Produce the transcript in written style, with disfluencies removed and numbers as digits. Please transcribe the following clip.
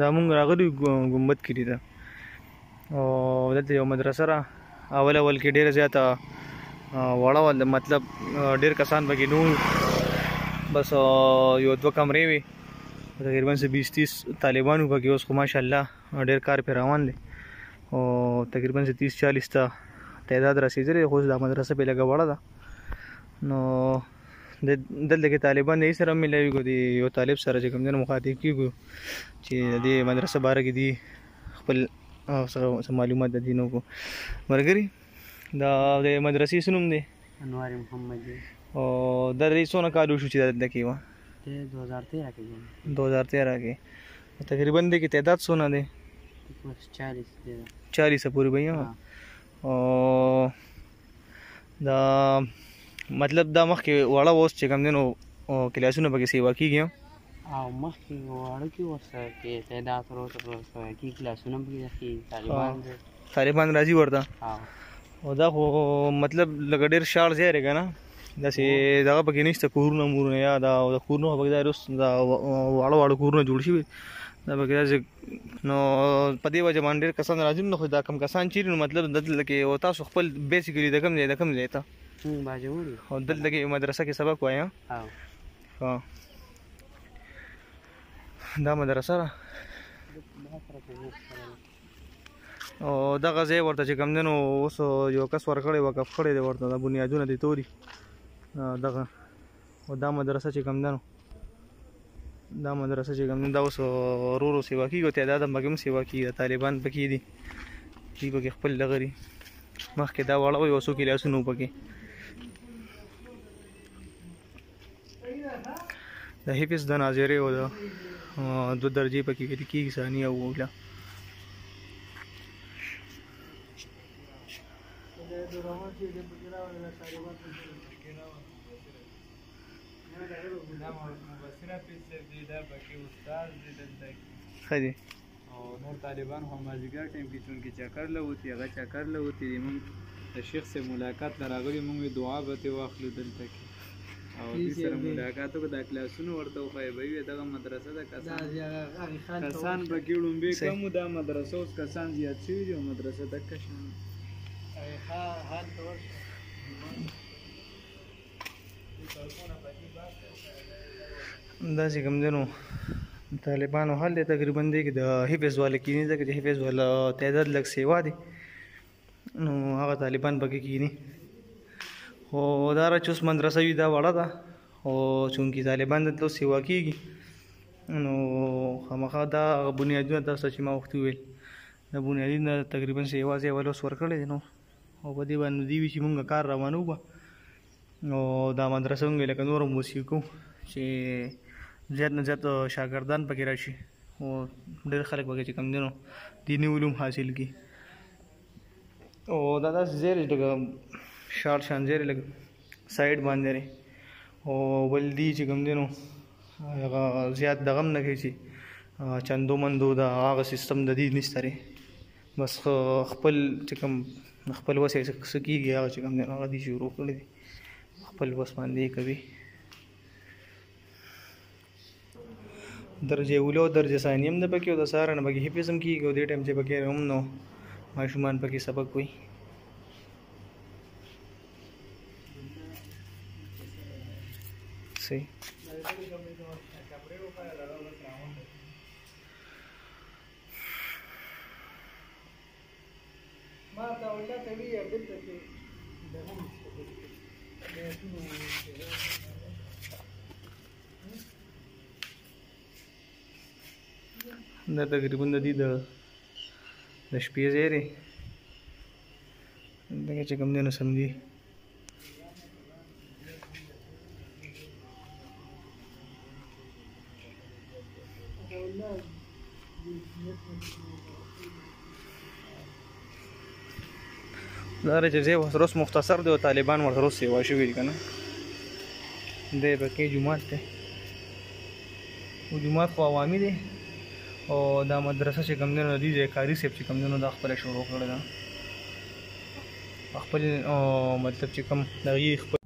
دا مونږ راغلي ګمبد کې دي دا او دلته یو مدرسه را اول کې ډېره زیاته وړه وه مطلب ډېر کسان پکې نه وو بس یو دوه کمرې وې تقریبا 20-30 طالبان وو پکې اوس خو ماشاءالله ډېر کار پرې روان دی او تقریبا 30-40 ته تعداد رسېدلی خو اوس دا مدرسه پرې لږه وړه ده نو دلته کې طالبان یې سره ملاویږو د یو طالب سره چې کوم دی مخاطب کېږو چې د دې مدرسه باره کې دي خپل څه معلومات د دې نو کو ملګري دا د مدرسې څه نوم دی انوار محمد دی او دا د څونه کال وشو چې دلته کې وه 2013 کې 2013 کې تقریبا د کې تعداد څونه دی 40 پورې به یې او دا مطلب دا مخکې واړه اوس چې کوم دی نو کلاسونه پکې سیوا کېږي او مخکې واړه کې ورسره کې تعداد ورته کې کلاسونه پکې طالبان راځي ورته او دا خو مطلب لږ ډېر شاړ ځای دی که نه داسې دغه پکې نشته کورونه مورونه یا دا کورونه خو پکې دا واړه کورونه جوړ شوي دا پکې داسې نو په دې وجه باندې ډېر کسان راځي نو خو دا کم کسان چیرې نو مطلب دلته کې تاسو خپل بیسیکلي د کوم ځای ته او دلته کې مدرسه کې سبق وایه دا مدرسه ده او دغه ځای ورته چې کوم دی نو اوس یو کس ورکړی وقف کړی دی ورته دا بنیادونه دي توري دغه او دا مدرسه چې کوم دی نو دا مدرسه چې کوم دی دا اوس ورو ورو سیوا کېږي او تعداد هم پکې هم سیوا کېږي طالبان پکې دي دوی پکې خپل دغه دي مخکې دا واړه وو یو څو کلاسونه وو پکې د حفظ د ناظرې او د 2 درجې پکې ویل کېږي ثانیه او اوله ښه دی او نور طالبان خو مازدیګر ټایم کې چونکې چکر له وتي هغه چکر له وتي مونږ د شیخ سره ملاقات ته راغلي مونږ دعا به ترې واخلو دلته کې او دې سره ملاقات وکړو دا کلاسونه ورته وښایي به وي دغه مدرسه ده کسان پکې ړومبې کم وو دا مدرسه اوس کسان زیات شوي دي او مدرسه دکه شان دا چې کوم دی نو طالبانو حال دی تقریبا دی کې د حفظ والا کینی ځکه چې حفظ والا تعداد لږ سیوا دی نو هغه طالبان پکې کینی خو دا چې اوس مدرسه وي دا وړه ده او چونکې طالبان دلته سیوا کېږي نو خامخا دا بنیادونه تاسو چې ما وختي وویل د بنیادي نه تقریبا سیوا ځای ول اوس ورکړی دی نو او په دې باندې دې وي چې مونږ کار روانو به نو دا مدرسه مونږ لکه نور هم وسیږو چې زیات نه زیات شاګردان پکې راشي او ډېر خلک پکې چې کوم دی نو دیني علوم حاصل کړي او دا داسې ځای دی لږه شاړ شان ځای دی لږ سایډ باندې دی او بل دی چې کوم دی نو هغه زیات دغه هم نه کوي چې چندو مندو د هغه سیستم د دې نشته دی بس خپل چې کوم خپل وس یې څه کېږي هغه چې کوم دی هغه دې شروع کړی دی خپل وس باندې کوي درجه اوله او درجه ثانیه هم ده پکې او د سهار نه پکې حفظ هم کېږي او دې ټایم چې پکې هم نو ماشومان پکې سبق وایي صحیح دا تقریبا د دې د شپې ځای دی دغه چې کوم دی نو سمدي دا چې ځای اوس مختصر دی او طالبان ورته اوس سیوا شوي دي که نه دی پکې جومات دی او جومات خو عوامي دی او دا مدرسه چې کوم دی نو د دې کاري صاحب چې کوم دی نو دا خپله شروع کړې ده خپل مطلب چې کوم د هغې خپل